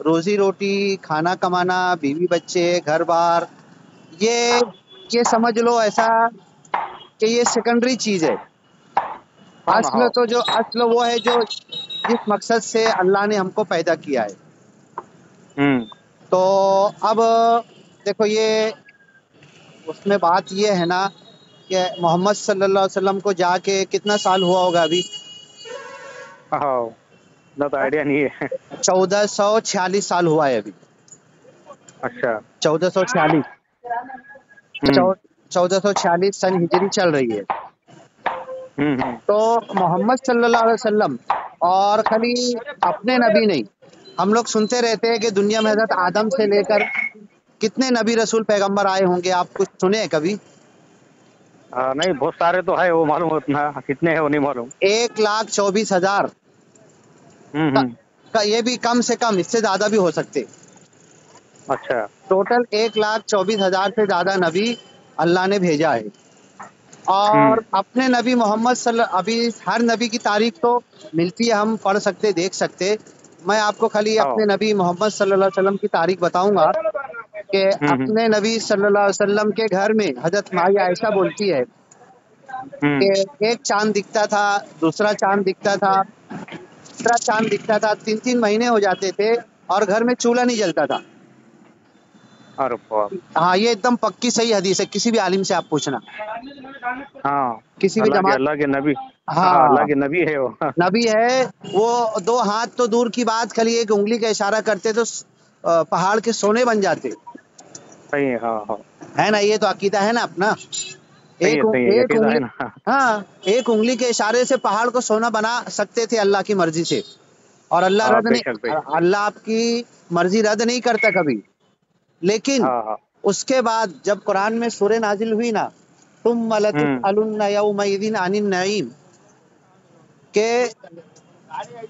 روزی روٹی، کھانا کمانا، بیوی بچے، گھر بار، یہ سمجھ لو ایسا کہ یہ سیکنڈری چیز ہے. ہاں نا، اصل ہاں. تو جو اصل وہ ہے جو جس مقصد سے اللہ نے ہم کو پیدا کیا ہے. ہوں. تو اب دیکھو یہ اس میں بات یہ ہے نا کہ محمد صلی اللہ علیہ وسلم کو جا کے کتنا سال ہوا ہوگا ابھی؟ ہاں، نہ تو آئیڈیا نہیں ہے. 1446 سال ہوا ہے ابھی. اچھا. 1446 ہوں. 1446 سن ہجری چل رہی ہے. ہوں. تو محمد صلی اللہ علیہ وسلم اور خالی اپنے نبی نہیں، ہم لوگ سنتے رہتے ہیں کہ دنیا میں حضرت آدم سے لے کر کتنے نبی رسول پیغمبر آئے ہوں گے، آپ کچھ سنے ہیں کبھی؟ نہیں، بہت سارے تو ہے، وہ معلوم اتنا کتنے ہیں وہ نہیں معلوم. 1,24,000 ہوں. ہوں. کا، یہ بھی کم سے کم، اس سے زیادہ بھی ہو سکتے. اچھا. ٹوٹل 1,24,000 سے زیادہ نبی اللہ نے بھیجا ہے. ہوں. اور اپنے نبی محمد ابھی ہر نبی کی تاریخ تو ملتی ہے، ہم پڑھ سکتے، دیکھ سکتے. میں آپ کو خالی ہاں. اپنے نبی محمد صلی اللہ علیہ وسلم کی تاریخ بتاؤں گا کہ ہوں. اپنے نبی صلی اللہ علیہ وسلم کے گھر میں حضرت مائی عائشہ بولتی ہے ہوں. کہ ایک چاند دکھتا تھا، دوسرا چاند دکھتا تھا، تیسرا چاند دکھتا تھا، 3 مہینے ہو جاتے تھے اور گھر میں چولہا نہیں جلتا تھا. ارے باپ. ہاں، یہ ایک دم پکی صحیح حدیث ہے، کسی بھی عالم سے آپ پوچھنا، ہاں، کسی بھی جماعت. اللہ کے نبی. ہاں، اللہ ہاں، کے نبی ہے وہ. نبی ہے وہ. 2 ہاتھ تو دور کی بات، خالی ایک انگلی کا اشارہ کرتے تو پہاڑ کے سونے بن جاتے. صحیح ہے. ہاں ہاں. ہے نا؟ یہ تو عقیدہ ہے نا اپنا. صحیح ایک ہے، صحیح ہے، ایک عقیدہ انگلی، ہے نا. ہاں، ایک انگلی کے اشارے سے پہاڑ کو سونا بنا سکتے تھے اللہ کی مرضی سے. اور اللہ ہاں، رد بے شک، بے نہیں، شک. اللہ آپ کی مرضی رد نہیں کرتا کبھی. لیکن ہاں ہاں. اس کے بعد جب قرآن میں سورہ نازل ہوئی نا، ثم ہوں. لتسألن یومئذ عن النعیم، کہ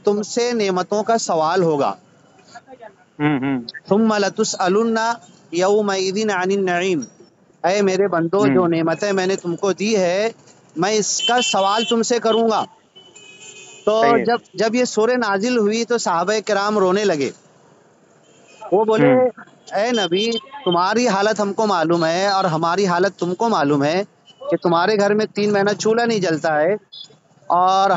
تم سے نعمتوں کا سوال ہوگا. ہوں. ثم لتسألن یومئذ عن النعیم، اے میرے بندو، ہوں. جو نعمتیں میں نے تم کو دی ہے میں اس کا سوال تم سے کروں گا. تو صحیح ہے. جب یہ سورہ نازل ہوئی تو صحابہ کرام رونے لگے. وہ بولے ہوں. اے نبی، تمہاری حالت ہم کو معلوم ہے اور ہماری حالت تم کو معلوم ہے کہ تمہارے گھر میں 3 مہینہ چولہا نہیں جلتا ہے، اور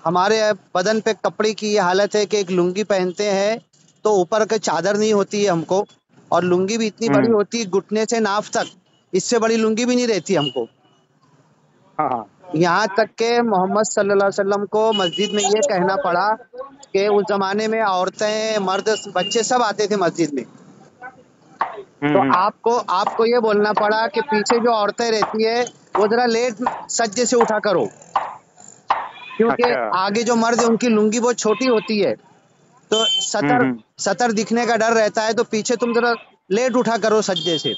ہمارے بدن پہ کپڑے کی یہ حالت ہے کہ ایک لنگی پہنتے ہیں تو اوپر کے چادر نہیں ہوتی ہے ہم کو، اور لنگی بھی اتنی بڑی ہوں. ہوتی ہے گھٹنے سے ناف تک، اس سے بڑی لنگی بھی نہیں رہتی ہم کو. ہاں ہاں. یہاں تک کہ محمد صلی اللہ علیہ وسلم کو مسجد میں یہ کہنا پڑا کہ اس زمانے میں عورتیں، مرد، بچے سب آتے تھے مسجد میں. تو ہوں. آپ کو یہ بولنا پڑا کہ پیچھے جو عورتیں رہتی ہے وہ ذرا لیٹ سجدے سے اٹھا کرو، کیونکہ اچھا. آگے جو مرد ہے ان کی لنگی بہت چھوٹی ہوتی ہے، تو سطر ہوں. سطر دکھنے کا ڈر رہتا ہے، تو پیچھے تم ذرا لیٹ اٹھا کرو سجدے سے،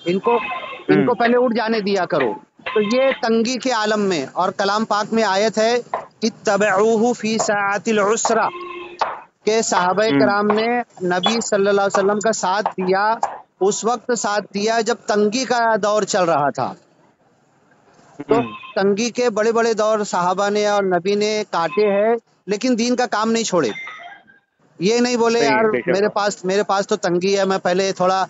ان ہوں. کو پہلے اٹھ جانے دیا کرو. تو یہ تنگی کے عالم میں، اور کلام پاک میں آیت ہے اتبعوہ فی ساعۃ العسرہ، کہ صحابہ ہوں. کرام نے نبی صلی اللہ علیہ وسلم کا ساتھ دیا، اس وقت ساتھ دیا جب تنگی کا دور چل رہا تھا. تو ہوں. تنگی کے بڑے بڑے دور صحابہ نے اور نبی نے کاٹے ہیں، لیکن دین کا کام نہیں چھوڑے. یہ نہیں بولے صحیح یار ہے، بے شک. میرے پاس تو تنگی ہے، میں پہلے تھوڑا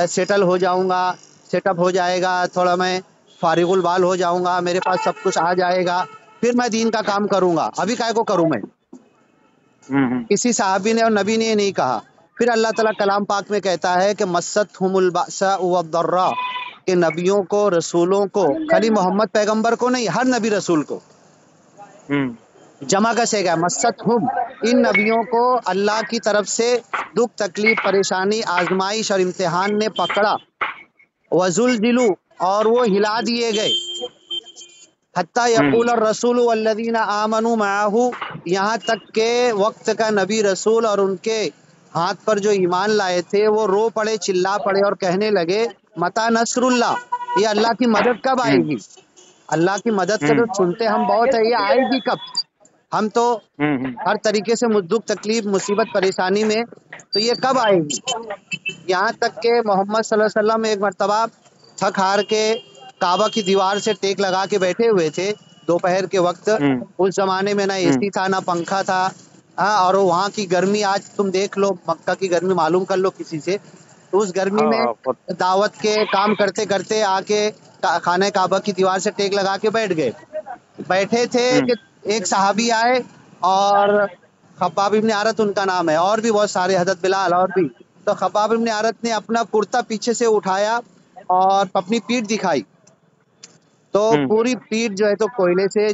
سیٹل ہو جاؤں گا، سیٹ اپ ہو جائے گا، تھوڑا میں فارغ البال ہو جاؤں گا، میرے پاس سب کچھ آ جائے گا، پھر میں دین کا کام کروں گا، ابھی کائے کو کروں میں. ہوں. کسی صحابی نے اور نبی نے یہ نہیں کہا. پھر اللہ تعالیٰ کلام پاک میں کہتا ہے کہ مستہم البأساء والضراء، کہ نبیوں کو، رسولوں کو، خالی محمد پیغمبر کو نہیں، ہر نبی رسول کو، ہوں. جمع کا سے گا مستہم، ان نبیوں کو اللہ کی طرف سے دکھ، تکلیف، پریشانی، آزمائش اور امتحان نے پکڑا. وزلزلوا، اور وہ ہلا دیے گئے. حتیٰ ہوں. یقول الرسول والذین آمنوا معہ، یہاں تک کہ وقت کا نبی رسول اور ان کے ہاتھ پر جو ایمان لائے تھے وہ رو پڑے، چلا پڑے اور کہنے لگے متی نصر اللہ، یہ اللہ کی مدد کب آئے ہوں. گی؟ اللہ کی مدد کا ہوں. تو سنتے ہم بہت ہے، یہ آئے گی کب؟ ہم تو ہوں. ہر طریقے سے دکھ، تکلیف، مصیبت، پریشانی میں، تو یہ کب آئے گی؟ یہاں تک کہ محمد صلی اللہ علیہ وسلم ایک مرتبہ تھک ہار کے کعبہ کی دیوار سے ٹیک لگا کے بیٹھے ہوئے تھے دوپہر کے وقت. ہوں. اس زمانے میں نہ اے ہوں. سی تھا، نہ پنکھا تھا، ہاں، اور وہاں کی گرمی آج تم دیکھ لو، مکہ کی گرمی معلوم کر لو کسی سے، تو اس گرمی ہاں میں ہاں دعوت کے کام کرتے کرتے آ کے خانہ کعبہ کی دیوار سے ٹیک لگا کے بیٹھ گئے. بیٹھے تھے کہ ایک صحابی آئے، اور خباب ابن عارت ان کا نام ہے، اور بھی بہت سارے، حضرت بلال اور بھی. تو خباب ابن عارت نے اپنا کرتا پیچھے سے اٹھایا اور اپنی پیٹھ دکھائی، تو پوری پیٹھ جو ہے تو کوئلے سے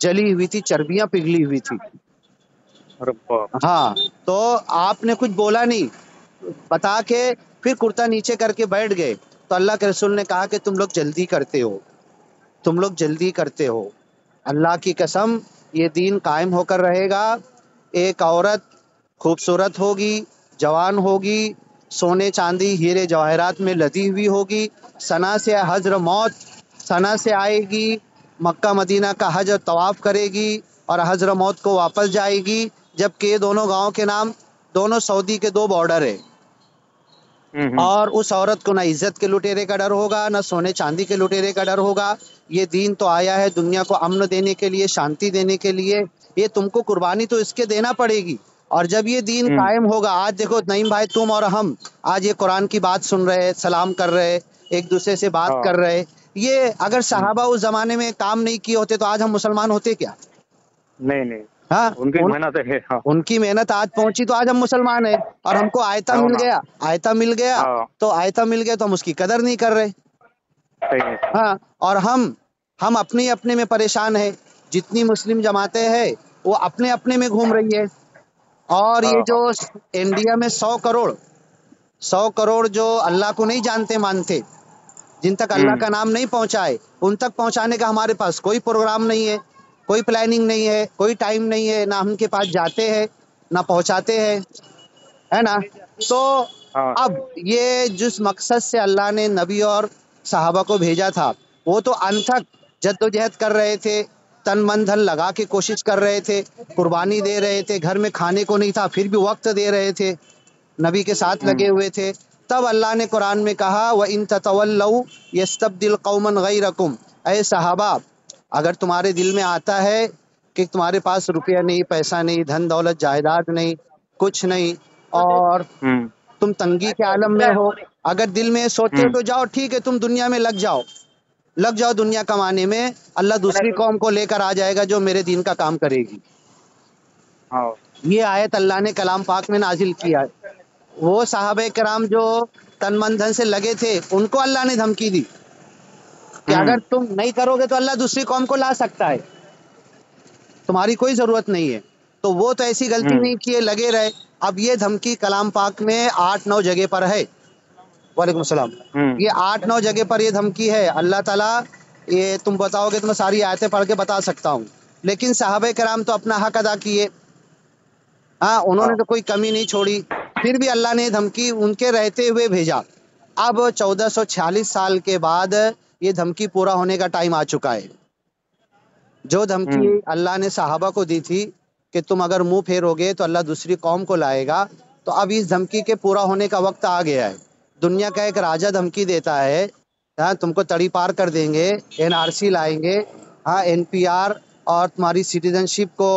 جلی ہوئی تھی، چربیاں پگھلی ہوئی تھی. ارے باپ. ہاں، تو آپ نے کچھ بولا نہیں، بتا کے پھر کرتا نیچے کر کے بیٹھ گئے. تو اللہ کے رسول نے کہا کہ تم لوگ جلدی کرتے ہو، تم لوگ جلدی کرتے ہو. اللہ کی قسم یہ دین قائم ہو کر رہے گا. ایک عورت خوبصورت ہوگی، جوان ہوگی، سونے چاندی ہیرے جواہرات میں لدی ہوئی ہوگی، ثنا سے حضر موت ثنا سے آئے گی، مکہ مدینہ کا حج اور طواف کرے گی، اور حضر موت کو واپس جائے گی، جبکہ یہ دونوں گاؤں کے نام دونوں سعودی کے 2 بارڈر ہے. اور اس عورت کو نہ عزت کے لٹیرے کا ڈر ہوگا، نہ سونے چاندی کے لٹیرے کا ڈر ہوگا. یہ دین تو آیا ہے دنیا کو امن دینے کے لیے، شانتی دینے کے لیے. یہ تم کو قربانی تو اس کے دینا پڑے گی. اور جب یہ دین قائم ہوگا، آج دیکھو نعیم بھائی، تم اور ہم آج یہ قرآن کی بات سن رہے، سلام کر رہے، ایک دوسرے سے بات ہاں کر رہے. یہ اگر صحابہ اس زمانے میں کام نہیں کیے ہوتے تو آج ہم مسلمان ہوتے کیا؟ نہیں نہیں، ہاں، ان کی محنت ہے. ہاں ان کی محنت آج پہنچی تو آج ہم مسلمان ہیں. اور ہم کو آیتا ہو مل نا. گیا، آیتا مل گیا، ہاں تو آیتا مل گیا تو ہم اس کی قدر نہیں کر رہے. صحیح ہے. ہاں، اور ہم اپنے اپنے میں پریشان ہیں. جتنی مسلم جماعتیں ہیں وہ اپنے اپنے میں گھوم رہی ہے. اور ہاں یہ جو ہاں انڈیا میں 100 کروڑ جو اللہ کو نہیں جانتے مانتے، جن تک اللہ کا نام نہیں پہنچائے، ان تک پہنچانے کا ہمارے پاس کوئی پروگرام نہیں ہے، کوئی پلاننگ نہیں ہے، کوئی ٹائم نہیں ہے، نہ ہم کے پاس جاتے ہیں نہ پہنچاتے ہیں، ہے نا. تو ہاں اب یہ جس مقصد سے اللہ نے نبی اور صحابہ کو بھیجا تھا، وہ تو انتھک جدوجہد کر رہے تھے، تن من دھن لگا کے کوشش کر رہے تھے، قربانی دے رہے تھے، گھر میں کھانے کو نہیں تھا پھر بھی وقت دے رہے تھے، نبی کے ساتھ لگے ہوئے تھے. تب اللہ نے قرآن میں کہا وَإِن تَتَوَلَّوْا يَسْتَبْدِلْ قَوْمًا غَيْرَكُمْ. اے صحابہ، اگر تمہارے دل میں آتا ہے کہ تمہارے پاس روپیہ نہیں، پیسہ نہیں، دھن دولت جائیداد نہیں، کچھ نہیں، اور تم تنگی کے عالم میں ہو، اگر دل میں سوچتے ہو تو جاؤ، ٹھیک ہے، تم دنیا میں لگ جاؤ دنیا کمانے میں. اللہ دوسری قوم کو لے کر آ جائے گا جو میرے دین کا کام کرے گی. ہاں یہ آیت اللہ نے کلام پاک میں نازل کیا ہے. وہ صحابہ کرام جو تن من دھن سے لگے تھے، ان کو اللہ نے دھمکی دی کہ اگر تم نہیں کرو گے تو اللہ دوسری قوم کو لا سکتا ہے، تمہاری کوئی ضرورت نہیں ہے. تو وہ تو ایسی غلطی نہیں کیے، لگے رہے. اب یہ دھمکی کلام پاک میں 8-9 جگہ پر ہے. وعلیکم السلام. یہ 8-9 جگہ پر یہ دھمکی ہے. اللہ تعالیٰ، یہ تم بتاؤ گے تو میں ساری آیتیں پڑھ کے بتا سکتا ہوں، لیکن صحابہ کرام تو اپنا حق ادا کیے. ہاں، انہوں نے تو کوئی کمی نہیں چھوڑی، پھر بھی اللہ نے دھمکی ان کے رہتے ہوئے بھیجا. اب 1446 سال کے بعد یہ دھمکی پورا ہونے کا ٹائم آ چکا ہے. جو دھمکی اللہ نے صحابہ کو دی تھی کہ تم اگر منہ پھیرو گے تو اللہ دوسری قوم کو لائے گا، تو اب اس دھمکی کے پورا ہونے کا وقت آ گیا ہے. دنیا کا ایک راجہ دھمکی دیتا ہے، ہاں تم کو تڑی پار کر دیں گے، NRC لائیں گے، ہاں NPR اور تمہاری سٹیزن شپ کو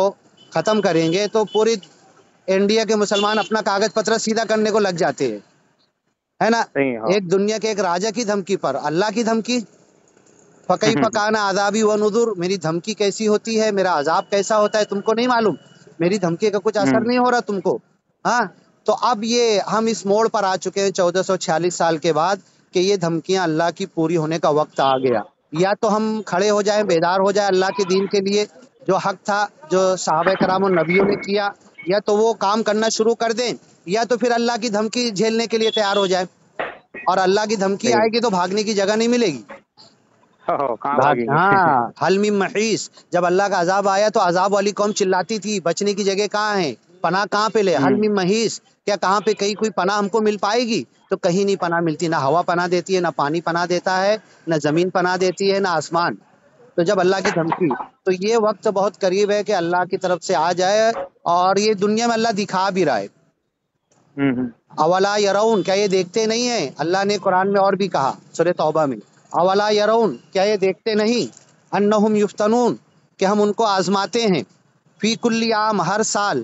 ختم کریں گے، تو پوری انڈیا کے مسلمان اپنا کاغذ پتر سیدھا کرنے کو لگ جاتے ہیں، ہے نا. صحیح. ہاں ایک دنیا کے ایک راجہ کی دھمکی پر اللہ کی دھمکی. فقی پکانا عذابی و نذر، میری دھمکی کیسی ہوتی ہے، میرا عذاب کیسا ہوتا ہے تم کو نہیں معلوم، میری دھمکی کا کچھ اثر نہیں ہو رہا تم کو. ہاں، تو اب یہ ہم اس موڑ پر آ چکے ہیں 1446 سال کے بعد کہ یہ دھمکیاں اللہ کی پوری ہونے کا وقت آ گیا. یا تو ہم کھڑے ہو جائیں، بیدار ہو جائیں اللہ کے دین کے لیے، جو حق تھا، جو صحابہ کرام اور نبیوں نے کیا، یا تو وہ کام کرنا شروع کر دیں، یا تو پھر اللہ کی دھمکی جھیلنے کے لیے تیار ہو جائیں. اور اللہ کی دھمکی صحیح. آئے گی تو بھاگنے کی جگہ نہیں ملے گی. ہاں کہاں بھاگیں گے. ہاں، حل من محیص. جب اللہ کا عذاب آیا تو عذاب والی قوم چلاتی تھی بچنے کی جگہ کہاں ہے، پناہ کہاں پہ لے، حل من محیص. کیا کہاں پہ کہیں کوئی پناہ ہم کو مل پائے گی؟ تو کہیں نہیں پناہ ملتی، نہ ہوا پناہ دیتی ہے، نہ پانی پناہ دیتا ہے، نہ زمین پناہ دیتی ہے، نہ آسمان. تو جب اللہ کی دھمکی، تو یہ وقت بہت قریب ہے کہ اللہ کی طرف سے آ جائے. اور یہ دنیا میں اللہ دکھا بھی رہا ہے. اولا یرون، کیا یہ دیکھتے نہیں ہیں؟ اللہ نے قرآن میں اور بھی کہا سورہ توبہ میں، اولا یرون، کیا یہ دیکھتے نہیں، انہم یفتنون، کہ ہم ان کو آزماتے ہیں، فی کل عام، ہر سال،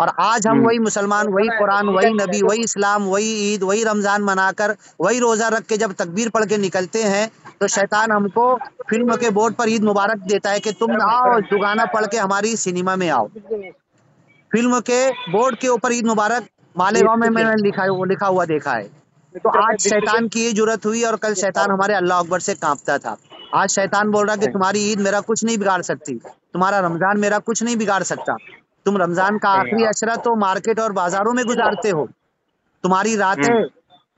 اور آج ہم وہی مسلمان، وہی قرآن، وہی نبی، وہی اسلام، وہی عید، وہی رمضان منا کر، وہی روزہ رکھ کے جب تکبیر پڑھ کے نکلتے ہیں تو شیطان ہم کو فلم کے بورڈ پر عید مبارک دیتا ہے کہ تم آؤ دگانا پڑھ کے ہماری سنیما میں آؤ. فلم کے بورڈ کے اوپر عید مبارک مالیگاؤں میں نے لکھا ہوا دیکھا ہے. تو آج شیطان کی یہ جرت ہوئی اور کل شیطان ہمارے اللہ اکبر سے کانپتا تھا. آج شیطان بول رہا کہ تمہاری عید میرا کچھ نہیں بگاڑ سکتی، تمہارا رمضان میرا کچھ نہیں بگاڑ سکتا. تم رمضان کا آخری عشرہ تو مارکیٹ اور بازاروں میں گزارتے ہو، تمہاری راتیں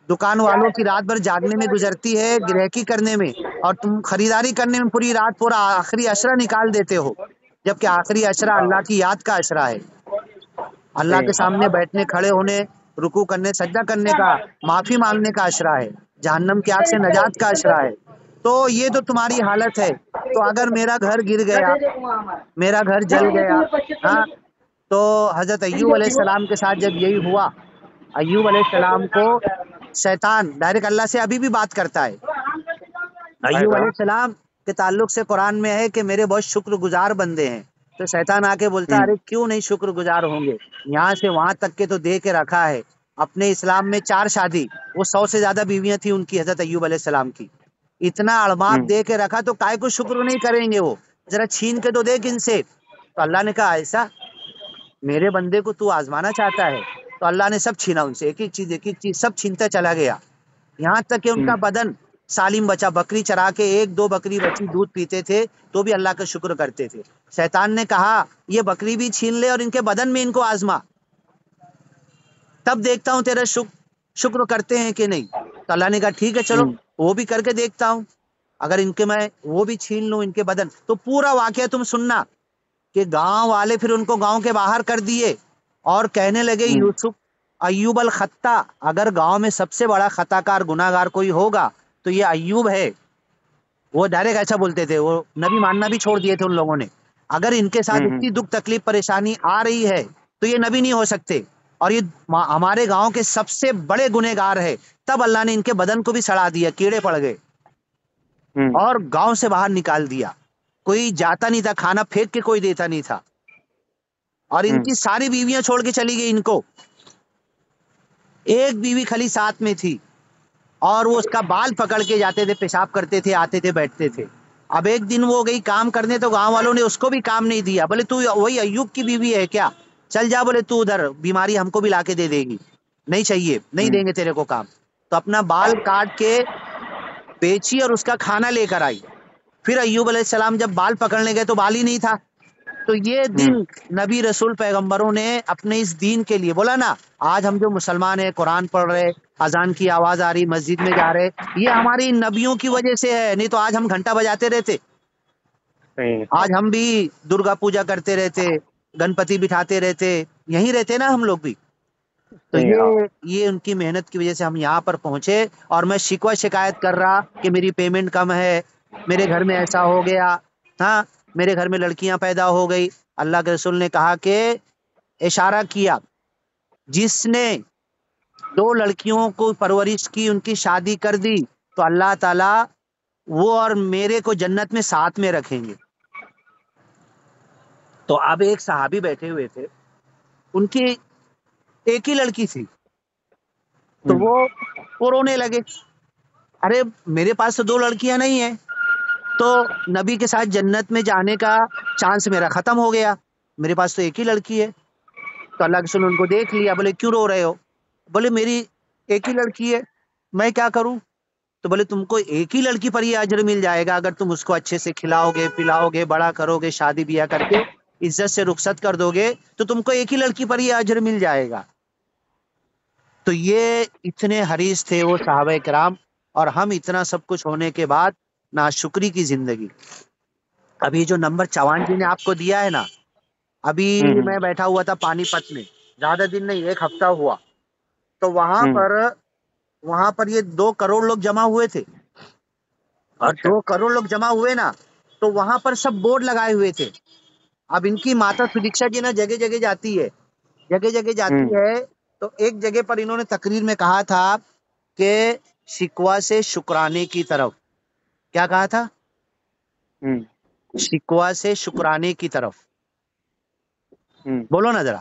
دکان والوں کی رات بھر جاگنے میں گزرتی ہے، گرہکی کرنے میں، اور تم خریداری کرنے میں پوری رات پورا آخری عشرہ نکال دیتے ہو، جبکہ آخری عشرہ اللہ کی یاد کا عشرہ ہے، اللہ کے سامنے بیٹھنے کھڑے ہونے، رکوع کرنے، سجدہ کرنے کا، معافی مانگنے کا عشرہ ہے، جہنم کی آگ سے نجات کا عشرہ ہے. تو یہ تو تمہاری حالت ہے. تو اگر میرا گھر گر گیا، میرا گھر جل گیا، ہاں، تو حضرت ایوب علیہ السلام کے ساتھ جب یہی ہوا، ایوب علیہ السلام کو شیطان ڈائریکٹ اللہ سے ابھی بھی بات کرتا ہے. ایوب علیہ السلام کے تعلق سے قرآن میں ہے کہ میرے بہت شکر گزار بندے ہیں. تو شیطان آ کے بولتا ہے ارے کیوں نہیں شکر گزار ہوں گے، یہاں سے وہاں تک کے تو دے کے رکھا ہے. اپنے اسلام میں 4 شادی، وہ 100 سے زیادہ بیویاں تھیں ان کی، حضرت ایوب علیہ السلام کی. اتنا اڑماپ دے کے رکھا تو کائے کو شکر نہیں کریں گے وہ، ذرا چھین کے تو دیکھ ان سے. تو اللہ نے کہا ایسا میرے بندے کو تو آزمانا چاہتا ہے؟ تو اللہ نے سب چھینا ان سے، ایک ایک چیز سب چھینتا چلا گیا، یہاں تک کہ ان کا بدن سالم بچا. بکری چرا کے 1-2 بکری بچی دودھ پیتے تھے تو بھی اللہ کا شکر کرتے تھے. شیطان نے کہا یہ بکری بھی چھین لے اور ان کے بدن میں ان کو آزما، تب دیکھتا ہوں تیرا شکر کرتے ہیں کہ نہیں. تو اللہ نے کہا ٹھیک ہے چلو وہ بھی کر کے دیکھتا ہوں، اگر ان کے میں وہ بھی چھین لوں ان کے بدن. تو پورا واقعہ تم سننا کہ گاؤں والے پھر ان کو گاؤں کے باہر کر دیے اور کہنے لگے یوسف ایوب الخطا، اگر گاؤں میں سب سے بڑا خطا کار گناہ گار کوئی ہوگا تو یہ ایوب ہے. وہ ڈائریکٹ ایسا بولتے تھے، وہ نبی ماننا بھی چھوڑ دیے تھے ان لوگوں نے. اگر ان کے ساتھ اتنی دکھ تکلیف پریشانی آ رہی ہے تو یہ نبی نہیں ہو سکتے، اور یہ ہمارے گاؤں کے سب سے بڑے گنہ گار ہے. تب اللہ نے ان کے بدن کو بھی سڑا دیا، کیڑے پڑ گئے اور گاؤں سے باہر نکال دیا. کوئی جاتا نہیں تھا، کھانا پھینک کے کوئی دیتا نہیں تھا. اور ان کی ساری بیویاں چھوڑ کے چلی گئی، ان کو ایک بیوی خالی ساتھ میں تھی، اور وہ اس کا بال پکڑ کے جاتے تھے، پیشاب کرتے تھے، آتے تھے، بیٹھتے تھے. اب ایک دن وہ گئی کام کرنے تو گاؤں والوں نے اس کو بھی کام نہیں دیا. بولے تو وہی ایوب کی بیوی ہے کیا؟ چل جا، بولے تو ادھر بیماری ہم کو بھی لا کے دے دے گی، نہیں چاہیے، نہیں دیں گے تیرے کو کام. تو اپنا بال کاٹ کے بیچی اور اس کا کھانا لے کر آئی. پھر ایوب علیہ السلام جب بال پکڑنے گئے تو بال ہی نہیں تھا. تو یہ دن نبی رسول پیغمبروں نے اپنے اس دین کے لیے بولا نا. آج ہم جو مسلمان ہیں، قرآن پڑھ رہے، اذان کی آواز آ رہی، مسجد میں جا رہے، یہ ہماری نبیوں کی وجہ سے ہے، نہیں تو آج ہم گھنٹہ بجاتے رہتے. آج ہم بھی درگا پوجا کرتے رہتے، گنپتی بٹھاتے رہتے، یہیں رہتے نا ہم لوگ بھی. تو یہ ان کی محنت کی وجہ سے ہم یہاں پر پہنچے. اور میں شکوہ شکایت کر رہا کہ میری پیمنٹ کم ہے، میرے گھر میں ایسا ہو گیا، ہاں میرے گھر میں لڑکیاں پیدا ہو گئی. اللہ کے رسول نے کہا کہ اشارہ کیا، جس نے 2 لڑکیوں کو پرورش کی، ان کی شادی کر دی، تو اللہ تعالی وہ اور میرے کو جنت میں ساتھ میں رکھیں گے. تو اب ایک صحابی بیٹھے ہوئے تھے، ان کی ایک ہی لڑکی تھی. تو وہ رونے لگے، ارے میرے پاس تو 2 لڑکیاں نہیں ہیں، تو نبی کے ساتھ جنت میں جانے کا چانس میرا ختم ہو گیا، میرے پاس تو ایک ہی لڑکی ہے. تو اللہ کے رسول نے ان کو دیکھ لیا، بولے کیوں رو رہے ہو؟ بولے میری ایک ہی لڑکی ہے، میں کیا کروں؟ تو بولے تم کو ایک ہی لڑکی پر یہ اجر مل جائے گا اگر تم اس کو اچھے سے کھلاؤ گے، پلاؤ گے، بڑا کرو گے، شادی بیاہ کر کے عزت سے رخصت کر دو گے تو تم کو ایک ہی لڑکی پر یہ اجر مل جائے گا. تو یہ اتنے حریص تھے وہ صحابہ کرام، اور ہم اتنا سب کچھ ہونے کے بعد ناشکری کی زندگی. ابھی جو نمبر چوان جی نے آپ کو دیا ہے نا، ابھی میں بیٹھا ہوا تھا پانی پت میں، زیادہ دن نہیں، 1 ہفتہ ہوا. تو وہاں پر یہ 2 کروڑ لوگ جمع ہوئے تھے، اور 2 کروڑ لوگ جمع ہوئے نا، تو وہاں پر سب بورڈ لگائے ہوئے تھے. اب ان کی ماتا سدیکشا جی نا جگہ جگہ جاتی ہے، جگہ جگہ جاتی ہے. تو ایک جگہ پر انہوں نے تقریر میں کہا تھا کہ شکوہ سے شکرانے کی طرف. کیا کہا تھا؟ شکوہ سے شکرانے کی طرف. بولو نا ذرا.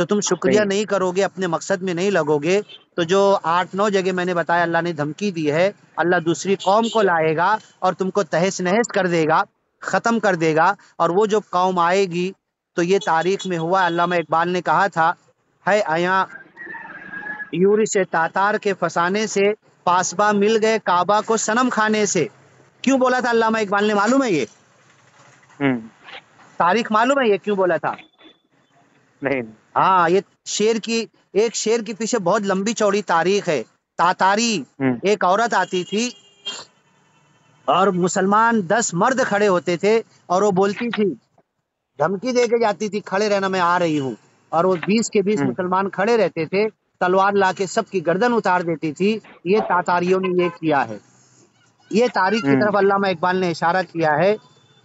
تو تم شکریہ نہیں کرو گے، اپنے مقصد میں نہیں لگو گے، تو جو 8-9 جگہ میں نے بتایا اللہ نے دھمکی دی ہے، اللہ دوسری قوم کو لائے گا اور تم کو تہس نہس کر دے گا، ختم کر دے گا، اور وہ جو قوم آئے گی تو یہ تاریخ میں ہوا۔ علامہ اقبال نے کہا تھا، ہے آیا یوری سے تاتار کے فسانے سے، پاسباں مل گئے کعبہ کو صنم کھانے سے۔ کیوں بولا تھا علامہ اقبال نے، معلوم ہے؟ یہ تاریخ معلوم ہے یہ کیوں بولا تھا؟ نہیں۔ ہاں، یہ ایک شیر کے پیچھے بہت لمبی چوڑی تاریخ ہے۔ تاتاری ایک عورت آتی تھی اور مسلمان 10 مرد کھڑے ہوتے تھے اور وہ بولتی تھی، دھمکی دے کے جاتی تھی، کھڑے رہنا میں آ رہی ہوں، اور وہ 20 کے 20 مسلمان کھڑے رہتے تھے، تلوار لا کے سب کی گردن اتار دیتی تھی۔ یہ تاتاریوں نے یہ کیا ہے۔ یہ تاریخ کی طرف علامہ اقبال نے اشارہ کیا ہے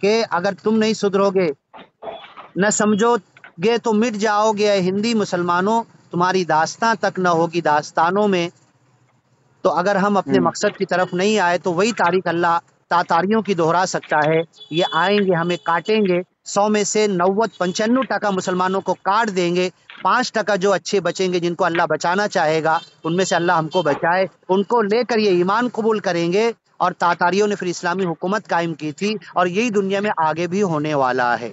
کہ اگر تم نہیں سدھرو گے، نہ سمجھو گے تو مٹ جاؤ گے اے ہندی مسلمانوں، تمہاری داستان تک نہ ہوگی داستانوں میں۔ تو اگر ہم اپنے مقصد کی طرف نہیں آئے تو وہی تاریخ اللہ تاتاریوں کی دہرا سکتا ہے۔ یہ آئیں گے، ہمیں کاٹیں گے، 100 میں سے 90-95% مسلمانوں کو کاٹ دیں گے، 5% جو اچھے بچیں گے، جن کو اللہ بچانا چاہے گا، ان میں سے اللہ ہم کو بچائے، ان کو لے کر یہ ایمان قبول کریں گے۔ اور تاتاریوں نے پھر اسلامی حکومت قائم کی تھی، اور یہی دنیا میں آگے بھی ہونے والا ہے۔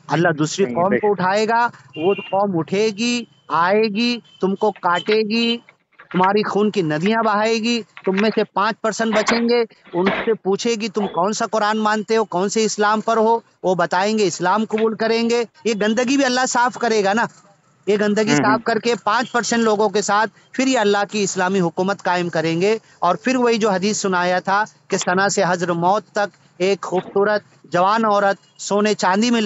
اللہ دوسری قوم کو اٹھائے گا، وہ قوم اٹھے گی، آئے گی، تم کو کاٹے گی، تمہاری خون کی ندیاں بہائے گی، تم میں سے 5% بچیں گے، ان سے پوچھے گی تم کون سا قرآن مانتے ہو، کون سے اسلام پر ہو، وہ بتائیں گے اسلام قبول کریں گے۔ یہ گندگی بھی اللہ صاف کرے گا نا، یہ گندگی صاف کر کے 5% لوگوں کے ساتھ پھر یہ اللہ کی اسلامی حکومت قائم کریں گے۔ اور پھر وہی جو حدیث سنایا تھا کہ ثنا سے حضر موت تک ایک خوبصورت جوان عورت سونے چاندی میں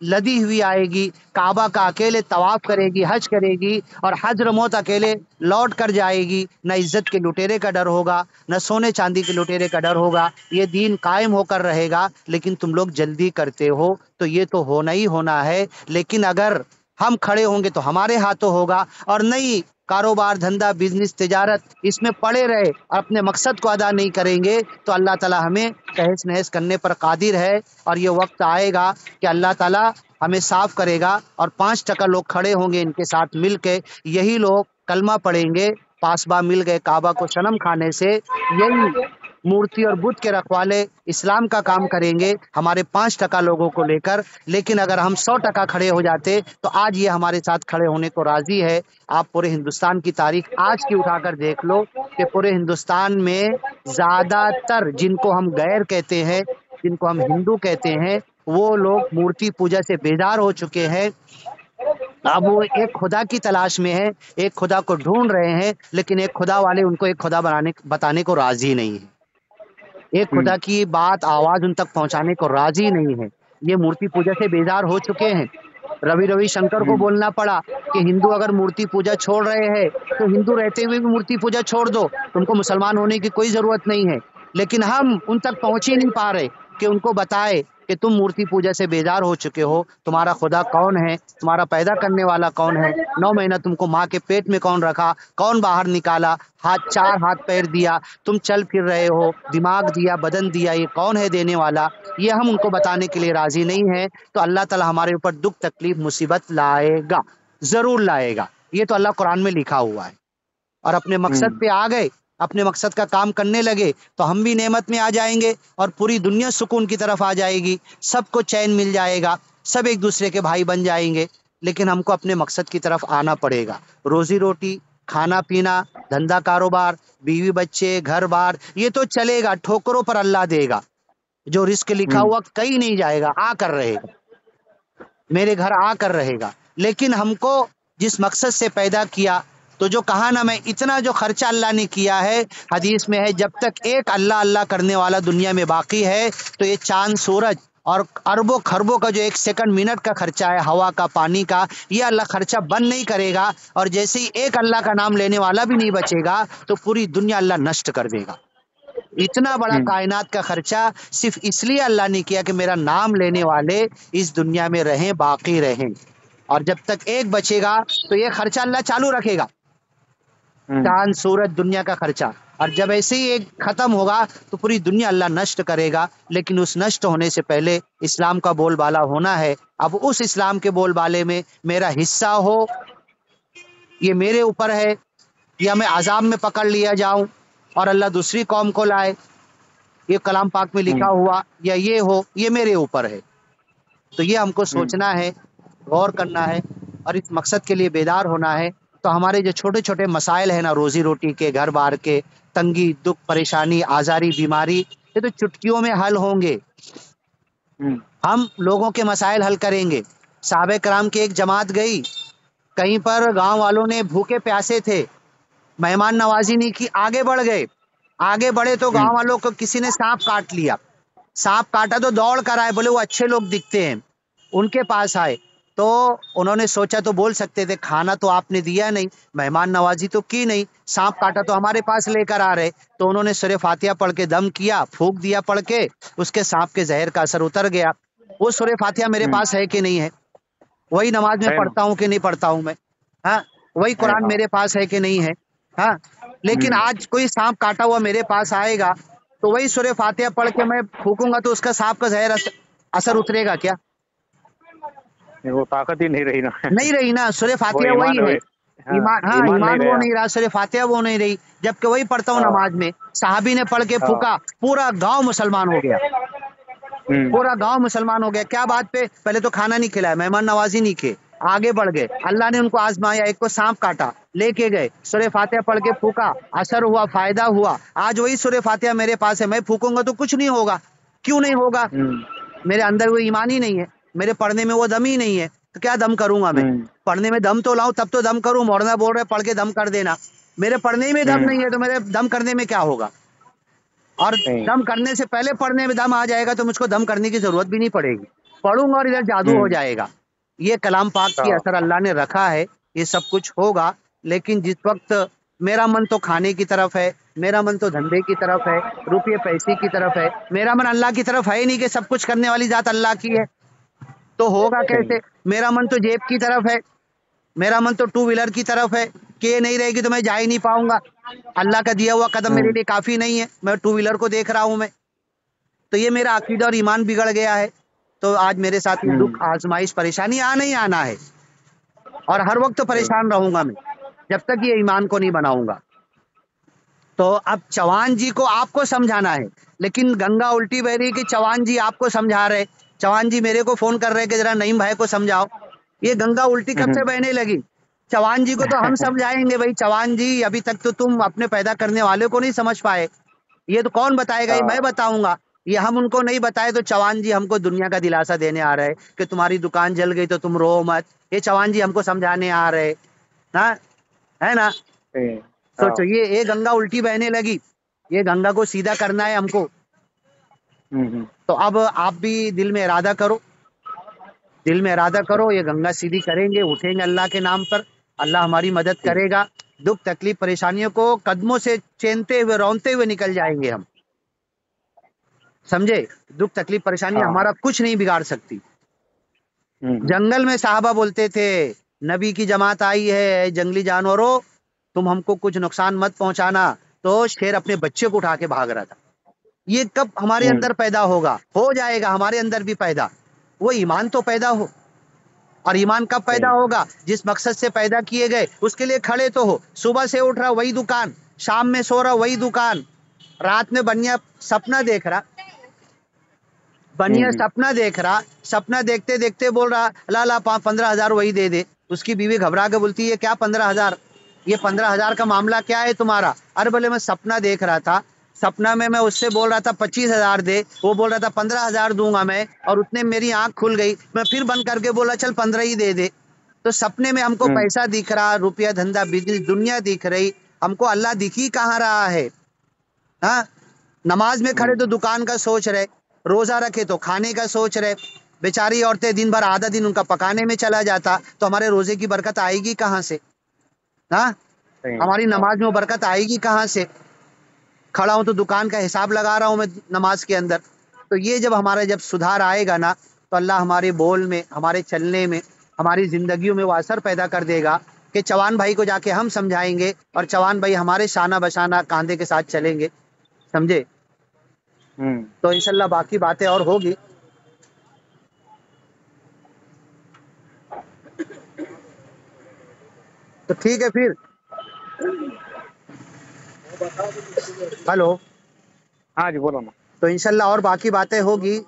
لدی ہوئی آئے گی، کعبہ کا اکیلے طواف کرے گی، حج کرے گی، اور حضر موت اکیلے لوٹ کر جائے گی۔ نہ عزت کے لٹیرے کا ڈر ہوگا، نہ سونے چاندی کے لٹیرے کا ڈر ہوگا، یہ دین قائم ہو کر رہے گا۔ لیکن تم لوگ جلدی کرتے ہو، تو یہ تو ہونا ہی ہونا ہے، لیکن اگر ہم کھڑے ہوں گے تو ہمارے ہاتھوں ہوگا، اور نہیں کاروبار دھندا بزنس تجارت اس میں پڑے رہے اور اپنے مقصد کو ادا نہیں کریں گے تو اللہ تعالی ہمیں تہس نہس کرنے پر قادر ہے۔ اور یہ وقت آئے گا کہ اللہ تعالی ہمیں صاف کرے گا، اور 5% لوگ کھڑے ہوں گے ان کے ساتھ مل کے، یہی لوگ کلمہ پڑھیں گے، پاسباں مل گئے کعبہ کو صنم کھانے سے، یہی مورتی اور بت کے رکھوالے اسلام کا کام کریں گے ہمارے 5% لوگوں کو لے کر۔ لیکن اگر ہم 100% کھڑے ہو جاتے تو آج یہ ہمارے ساتھ کھڑے ہونے کو راضی ہے۔ آپ پورے ہندوستان کی تاریخ آج کی اٹھا کر دیکھ لو کہ پورے ہندوستان میں زیادہ تر جن کو ہم غیر کہتے ہیں، جن کو ہم ہندو کہتے ہیں، وہ لوگ مورتی پوجا سے بیدار ہو چکے ہیں۔ اب وہ ایک خدا کی تلاش میں ہے، ایک خدا کو ڈھونڈ رہے ہیں، لیکن ایک خدا والے ان کو ایک خدا بتانے کو راضی نہیں ہے، ایک خدا کی بات آواز ان تک پہنچانے کو راضی نہیں ہے۔ یہ مورتی پوجا سے بیدار ہو چکے ہیں۔ روی شنکر کو بولنا پڑا کہ ہندو اگر مورتی پوجا چھوڑ رہے ہیں تو ہندو رہتے ہوئے بھی مورتی پوجا چھوڑ دو، تم کو مسلمان ہونے کی کوئی ضرورت نہیں ہے۔ لیکن ہم ان تک پہنچ ہی نہیں پا رہے کہ ان کو بتائے کہ تم مورتی پوجا سے بیدار ہو چکے ہو، تمہارا خدا کون ہے، تمہارا پیدا کرنے والا کون ہے، 9 مہینہ تم کو ماں کے پیٹ میں کون رکھا، کون باہر نکالا، 4 ہاتھ پیر دیا، تم چل پھر رہے ہو، دماغ دیا، بدن دیا، یہ کون ہے دینے والا، یہ ہم ان کو بتانے کے لیے راضی نہیں ہے۔ تو اللہ تعالی ہمارے اوپر دکھ تکلیف مصیبت لائے گا، ضرور لائے گا، یہ تو اللہ قرآن میں لکھا ہوا ہے۔ اور اپنے مقصد پہ آ گئے، اپنے مقصد کا کام کرنے لگے تو ہم بھی نعمت میں آ جائیں گے، اور پوری دنیا سکون کی طرف آ جائے گی، سب کو چین مل جائے گا، سب ایک دوسرے کے بھائی بن جائیں گے۔ لیکن ہم کو اپنے مقصد کی طرف آنا پڑے گا۔ روزی روٹی، کھانا پینا، دھندا کاروبار، بیوی بچے، گھر بار، یہ تو چلے گا، ٹھوکروں پر اللہ دے گا۔ جو رزق لکھا ہوا کہیں نہیں جائے گا، آ کر رہے گا، میرے گھر آ کر رہے گا۔ لیکن ہم کو جس مقصد سے پیدا کیا، تو جو کہا نا میں اتنا جو خرچہ اللہ نے کیا ہے، حدیث میں ہے جب تک ایک اللہ اللہ کرنے والا دنیا میں باقی ہے تو یہ چاند سورج اور اربوں خربوں کا جو 1 سیکنڈ منٹ کا خرچہ ہے، ہوا کا، پانی کا، یہ اللہ خرچہ بند نہیں کرے گا۔ اور جیسے ہی ایک اللہ کا نام لینے والا بھی نہیں بچے گا تو پوری دنیا اللہ نشٹ کر دے گا۔ اتنا بڑا کائنات کا خرچہ صرف اس لیے اللہ نے کیا کہ میرا نام لینے والے اس دنیا میں رہیں، باقی رہیں۔ اور جب تک ایک بچے گا تو یہ خرچہ اللہ چالو رکھے گا، چاند سورج دنیا کا خرچہ۔ اور جب ایسے ہی ایک ختم ہوگا تو پوری دنیا اللہ نشٹ کرے گا، لیکن اس نشٹ ہونے سے پہلے اسلام کا بول بالا ہونا ہے۔ اب اس اسلام کے بول بالے میں میرا حصہ ہو، یہ میرے اوپر ہے، یا میں عذاب میں پکڑ لیا جاؤں اور اللہ دوسری قوم کو لائے، یہ کلام پاک میں لکھا ہوا، یا یہ ہو، یہ میرے اوپر ہے۔ تو یہ ہم کو سوچنا ہے، غور کرنا ہے، اور اس مقصد کے لیے بیدار ہونا ہے۔ تو ہمارے جو چھوٹے چھوٹے مسائل ہیں نا، روزی روٹی کے، گھر بار کے، تنگی دکھ پریشانی آزاری بیماری، یہ تو چٹکیوں میں حل ہوں گے۔ ہم لوگوں کے مسائل حل کریں گے۔ صحابہ کرام کی ایک جماعت گئی، کہیں پر گاؤں والوں نے بھوکے پیاسے تھے، مہمان نوازی نہیں کی، آگے بڑھ گئے۔ آگے بڑھے تو گاؤں والوں کو کسی نے سانپ کاٹ لیا، سانپ کاٹا تو دوڑ کر آئے، بولے وہ اچھے لوگ دکھتے ہیں، ان کے پاس آئے تو انہوں نے سوچا تو بول سکتے تھے کھانا تو آپ نے دیا نہیں، مہمان نوازی تو کی نہیں، سانپ کاٹا تو ہمارے پاس لے کر آ رہے۔ تو انہوں نے سورہ فاتحہ پڑھ کے دم کیا، پھونک دیا پڑھ کے، اس کے سانپ کے زہر کا اثر اتر گیا۔ وہ سورہ فاتحہ میرے پاس ہے کہ نہیں ہے؟ وہی نماز میں ہے نا؟ پڑھتا ہوں کہ نہیں پڑھتا ہوں میں؟ ہاں، وہی ہے، قرآن ہاں میرے پاس ہے کہ نہیں ہے؟ ہاں، لیکن آج کوئی سانپ کاٹا ہوا میرے پاس آئے گا تو وہی سورہ فاتحہ پڑھ کے میں پھونکوں گا تو اس کا سانپ کا زہر اثر اترے گا کیا؟ وہ طاقت ہی نہیں رہی نا نہیں رہی نا۔ سورہ وہ فاتحہ وہی ایمان ہے، ہاں ایمان، ہاں ایمان نہیں ایمان وہ رہا۔ نہیں رہا، سورہ فاتحہ وہ نہیں رہی، جبکہ وہی پڑھتا ہوں ہاں نماز میں۔ صحابی نے پڑھ کے ہاں پھونکا، پورا گاؤں مسلمان ہو گیا، پورا گاؤں مسلمان ہو گیا۔ کیا بات پہ؟ پہلے تو کھانا نہیں کھلایا، مہمان نوازی نہیں کی، آگے بڑھ گئے، اللہ نے ان کو آزمایا، ایک کو سانپ کاٹا، لے کے گئے، سورہ فاتحہ پڑھ کے پھونکا، اثر ہوا، فائدہ ہوا۔ آج وہی سورہ فاتحہ میرے پاس ہے، میں پھونکوں گا تو کچھ نہیں ہوگا۔ کیوں نہیں ہوگا؟ میرے اندر وہ ایمان ہی نہیں ہے، میرے پڑھنے میں وہ دم ہی نہیں ہے، تو کیا دم کروں گا میں؟ پڑھنے میں دم تو لاؤں تب تو دم کروں۔ مولانا بول رہے پڑھ کے دم کر دینا، میرے پڑھنے میں دم نہیں ہے تو میرے دم کرنے میں کیا ہوگا؟ اور دم کرنے سے پہلے پڑھنے میں دم آ جائے گا تو مجھ کو دم کرنے کی ضرورت بھی نہیں پڑے گی، پڑھوں گا اور ادھر جادو ہو جائے گا۔ یہ کلام پاک کی اثر اللہ نے رکھا ہے، یہ سب کچھ ہوگا۔ لیکن جس وقت میرا من تو کھانے کی طرف ہے، میرا من تو دھندے کی طرف ہے، روپے پیسے کی طرف ہے، میرا من اللہ کی طرف ہے ہی نہیں کہ سب کچھ کرنے والی ذات اللہ کی ہے، تو ہوگا کیسے؟ میرا من تو جیب کی طرف ہے، میرا من تو ٹو ویلر کی طرف ہے کہ یہ نہیں رہے گی تو میں جا ہی نہیں پاؤں گا، اللہ کا دیا ہوا قدم میرے لیے کافی نہیں ہے، میں ٹو ویلر کو دیکھ رہا ہوں میں، تو یہ میرا عقیدہ اور ایمان بگڑ گیا ہے۔ تو آج میرے ساتھ یہ دکھ آزمائش پریشانی آنا ہی آنا ہے، اور ہر وقت پریشان رہوں گا میں جب تک یہ ایمان کو نہیں بناؤں گا۔ تو اب چوہان جی کو آپ کو سمجھانا ہے، لیکن گنگا الٹی بہ رہی کہ چوہان جی آپ کو سمجھا رہے، چوہان جی میرے کو فون کر رہے کہ ذرا نعیم بھائی کو سمجھاؤ۔ یہ گنگا الٹی کب سے بہنے لگی؟ چوہان جی کو تو ہم سمجھائیں گے، بھائی چوہان جی ابھی تک تو تم اپنے پیدا کرنے والے کو نہیں سمجھ پائے، یہ تو کون بتائے گا؟ یہ میں بتاؤں گا۔ یہ ہم ان کو نہیں بتائے تو چوہان جی ہم کو دنیا کا دلاسا دینے آ رہے کہ تمہاری دکان جل گئی تو تم رو مت، یہ چوہان جی ہم کو سمجھانے آ رہے، ہاں، ہے نا؟ سوچو، یہ گنگا الٹی بہنے لگی، یہ گنگا کو سیدھا کرنا ہے ہم کو۔ تو اب آپ بھی دل میں ارادہ کرو، دل میں ارادہ کرو، یہ گنگا سیدھی کریں گے، اٹھیں گے اللہ کے نام پر، اللہ ہماری مدد کرے گا، دکھ تکلیف پریشانیوں کو قدموں سے چینتے ہوئے رونتے ہوئے نکل جائیں گے ہم، سمجھے؟ دکھ تکلیف پریشانی ہمارا کچھ نہیں بگاڑ سکتی۔ جنگل میں صحابہ بولتے تھے نبی کی جماعت آئی ہے، اے جنگلی جانوروں تم ہم کو کچھ نقصان مت پہنچانا، تو شیر اپنے بچے کو اٹھا کے بھاگ رہا تھا۔ یہ کب ہمارے اندر پیدا ہوگا؟ ہو جائے گا ہمارے اندر بھی پیدا، وہ ایمان تو پیدا ہو۔ اور ایمان کب پیدا ہوگا؟ جس مقصد سے پیدا کیے گئے اس کے لیے کھڑے تو ہو۔ صبح سے اٹھ رہا وہی دکان، شام میں سو رہا وہی دکان، رات میں بنیا سپنا دیکھ رہا، بنیا سپنا دیکھ رہا، سپنا دیکھتے دیکھتے بول رہا لا 15,000 وہی دے دے۔ اس کی بیوی گھبرا کے بولتی ہے کیا 15,000؟ یہ 15,000 کا معاملہ کیا ہے تمہارا؟ ارے بولے میں سپنا دیکھ رہا تھا، سپنا میں اس سے بول رہا تھا 25,000 دے، وہ بول رہا تھا 15,000 دوں گا میں، اور اتنے میری آنکھ کھل گئی، میں پھر بند کر کے بولا چل 15 ہی دے دے۔ تو سپنے میں ہم کو پیسہ دکھ رہا، روپیہ دھندا بزنس دنیا دکھ رہی، ہم کو اللہ دکھ ہی کہاں رہا ہے؟ ہاں، نماز میں کھڑے تو دکان کا سوچ رہے، روزہ رکھے تو کھانے کا سوچ رہے، بیچاری عورتیں دن بھر آدھا دن ان کا پکانے میں چلا جاتا، تو ہمارے روزے کی برکت آئے گی کہاں سے؟ ہاں، ہماری نماز میں برکت آئے گی کہاں سے؟ کھڑا ہوں تو دکان کا حساب لگا رہا ہوں میں نماز کے اندر۔ تو یہ جب ہمارا جب سدھار آئے گا نا، تو اللہ ہمارے بول میں، ہمارے چلنے میں، ہماری زندگیوں میں وہ اثر پیدا کر دے گا کہ چوہان بھائی کو جا کے ہم سمجھائیں گے اور چوہان بھائی ہمارے شانہ بشانہ کاندھے کے ساتھ چلیں گے، سمجھے؟ ہوں، تو انشاءاللہ باقی باتیں اور ہوگی. تو ٹھیک ہے پھر. ہلو. ہاں جی بولو نا. تو انشاءاللہ اور باقی باتیں ہوگی.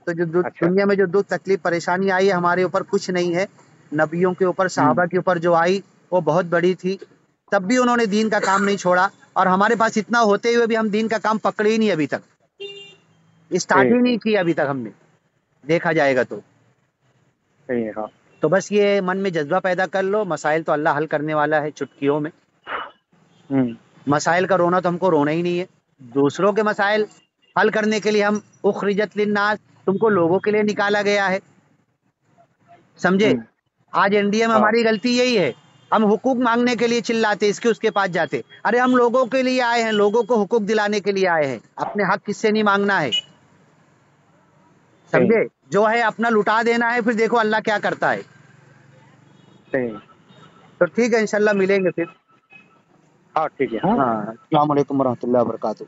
تو جو اچھا. دنیا میں جو دکھ تکلیف پریشانی آئی ہے ہمارے اوپر کچھ نہیں ہے. نبیوں کے اوپر ہوں، صحابہ کے اوپر جو آئی وہ بہت بڑی تھی، تب بھی انہوں نے دین کا کام نہیں چھوڑا، اور ہمارے پاس اتنا ہوتے ہوئے بھی ہم دین کا کام پکڑے ہی نہیں ابھی تک، اسٹارٹ ہی ٹھیک نہیں ٹھیک کیا ابھی تک ہم نے، دیکھا جائے گا تو. صحیح ہے. ہاں. تو بس یہ من میں جذبہ پیدا کر لو، مسائل تو اللہ حل کرنے والا ہے چٹکیوں میں. ہوں. مسائل کا رونا تو ہم کو رونا ہی نہیں ہے. دوسروں کے مسائل حل کرنے کے لیے ہم اخرجت للناس، تم کو لوگوں کے لیے نکالا گیا ہے، سمجھے؟ ہوں. آج انڈیا میں ہاں. ہماری غلطی یہی ہے، ہم حقوق مانگنے کے لیے چلاتے، اس کے پاس جاتے. ارے ہم لوگوں کے لیے آئے ہیں، لوگوں کو حقوق دلانے کے لیے آئے ہیں، اپنے حق کس سے نہیں مانگنا ہے، صحیح سمجھے؟ جو ہے اپنا لٹا دینا ہے، پھر دیکھو اللہ کیا کرتا ہے. صحیح. تو ٹھیک ہے انشاءاللہ ملیں گے پھر. ہاں ٹھیک ہے. ہاں. ہاں، السلام علیکم ورحمۃ اللہ وبرکاتہ.